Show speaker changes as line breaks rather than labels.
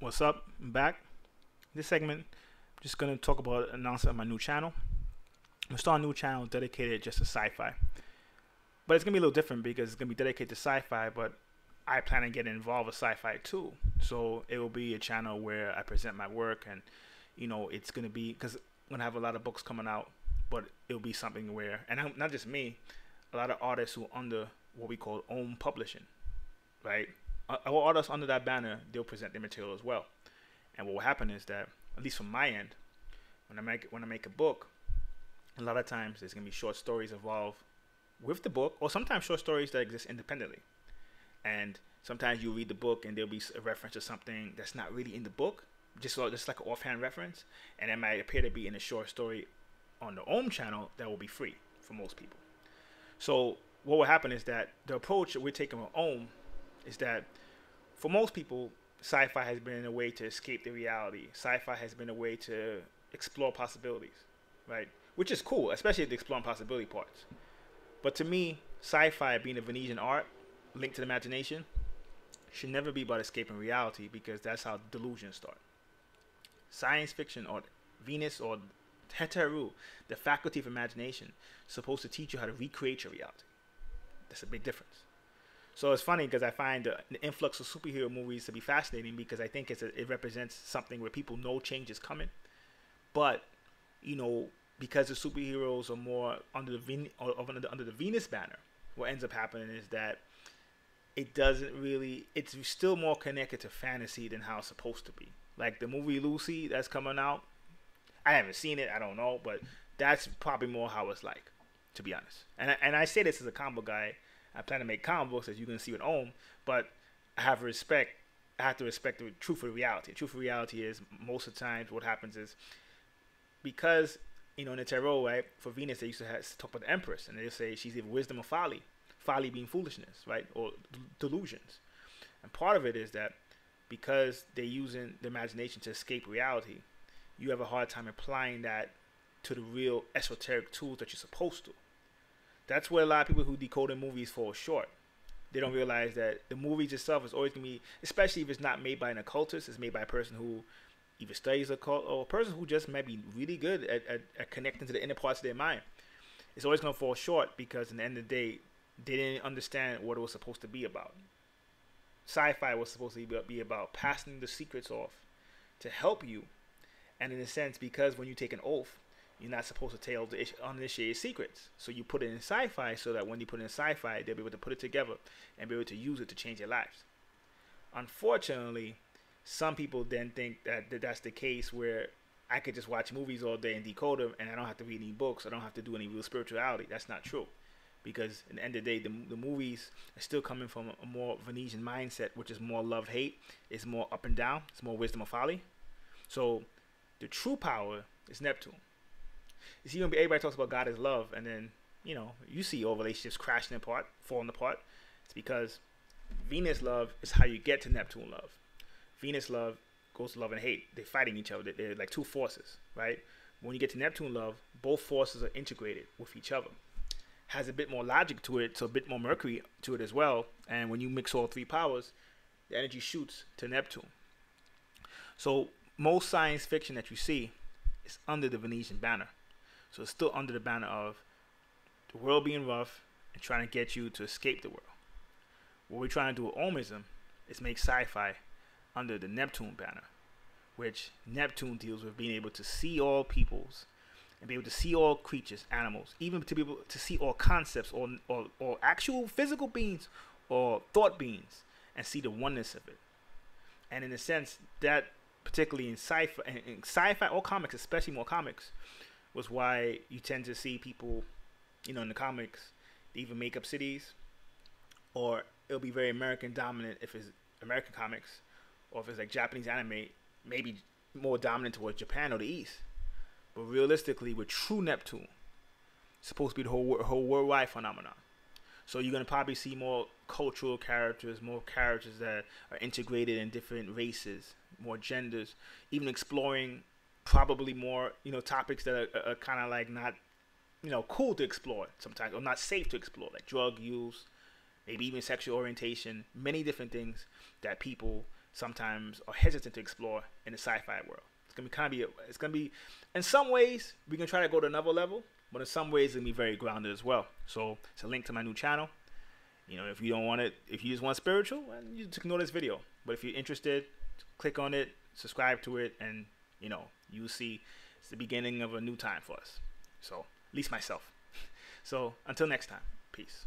What's up? I'm back. This segment, I'm just gonna talk about announcement of my new channel. I'm gonna start a new channel dedicated just to sci-fi, but it's gonna be a little different because it's gonna be dedicated to sci-fi. But I plan on getting involved with sci-fi too, so it will be a channel where I present my work, and it's gonna be because I'm gonna have a lot of books coming out, but it'll be something where, and not just me, a lot of artists who are under what we call AUM Publishing, right? Our artists under that banner, they'll present their material as well. And what will happen is that, at least from my end, when I make a book, a lot of times there's gonna be short stories involved with the book, or sometimes short stories that exist independently. And sometimes you read the book and there'll be a reference to something that's not really in the book, just like an offhand reference, and it might appear to be in a short story on the AUM channel that will be free for most people. So what will happen is that the approach that we're taking with AUM is that for most people, sci-fi has been a way to escape the reality. Sci-fi has been a way to explore possibilities, right? Which is cool, especially the exploring possibility parts. But to me, sci-fi, being a Venetian art linked to the imagination, should never be about escaping reality, because that's how delusions start. Science fiction, or Venus, or Heteru, the faculty of imagination, is supposed to teach you how to recreate your reality. That's a big difference. So it's funny because I find the influx of superhero movies to be fascinating, because I think it represents something where people know change is coming. But, because the superheroes are more under the Venus banner, what ends up happening is that it's still more connected to fantasy than how it's supposed to be. Like the movie Lucy that's coming out, I haven't seen it, I don't know, but that's probably more how it's like, to be honest. And I say this as a comic book guy. I plan to make comic books, as you can see with AUM, but I have to respect the truth of reality. The truth of reality is, most of the times what happens is, because, in the tarot, right, for Venus, they used to talk about the Empress, and they'll say she's either wisdom or folly. Folly being foolishness, right, or delusions. And part of it is that because they're using the imagination to escape reality, you have a hard time applying that to the real esoteric tools that you're supposed to. That's where a lot of people who decode movies fall short. They don't realize that the movies itself is always going to be, especially if it's not made by an occultist, it's made by a person who either studies occult, or a person who just might be really good at connecting to the inner parts of their mind. It's always going to fall short, because in the end of the day, they didn't understand what it was supposed to be about. Sci-fi was supposed to be about passing the secrets off to help you. And in a sense, because when you take an oath, you're not supposed to tell the uninitiated secrets. So you put it in sci-fi, so that when you put it in sci-fi, they'll be able to put it together and be able to use it to change their lives. Unfortunately, some people then think that that's the case, where I could just watch movies all day and decode them, and I don't have to read any books. I don't have to do any real spirituality. That's not true. Because in the end of the day, the movies are still coming from a more Venetian mindset, which is more love-hate. It's more up and down. It's more wisdom or folly. So the true power is Neptune. You see, everybody talks about God is love, and then, you see all relationships crashing apart, falling apart. It's because Venus love is how you get to Neptune love. Venus love goes to love and hate. They're fighting each other. They're like two forces, right? When you get to Neptune love, both forces are integrated with each other. Has a bit more logic to it, so a bit more Mercury to it as well. And when you mix all three powers, the energy shoots to Neptune. So most science fiction that you see is under the Venetian banner. So it's still under the banner of the world being rough and trying to get you to escape the world. What we're trying to do with Omism is make sci-fi under the Neptune banner, which Neptune deals with being able to see all peoples and be able to see all creatures, animals, even to be able to see all concepts, or actual physical beings or thought beings, and see the oneness of it. And in a sense, that particularly in sci-fi or comics, especially more comics, was why you tend to see people, in the comics, they even make up cities, or it'll be very American dominant if it's American comics, or if it's like Japanese anime, maybe more dominant towards Japan or the East. But realistically, with true Neptune, it's supposed to be the whole worldwide phenomenon. So you're going to probably see more cultural characters, more characters that are integrated in different races, more genders, even exploring probably more, topics that are kind of like not, cool to explore sometimes, or not safe to explore, like drug use, maybe even sexual orientation, many different things that people sometimes are hesitant to explore in the sci-fi world. It's gonna be, in some ways we can try to go to another level, but in some ways it's gonna be very grounded as well. So it's a link to my new channel. You know, if you don't want it, if you just want spiritual, then you just ignore this video. But if you're interested, click on it, subscribe to it, and you know, you'll see it's the beginning of a new time for us. So, at least myself. So, until next time, peace.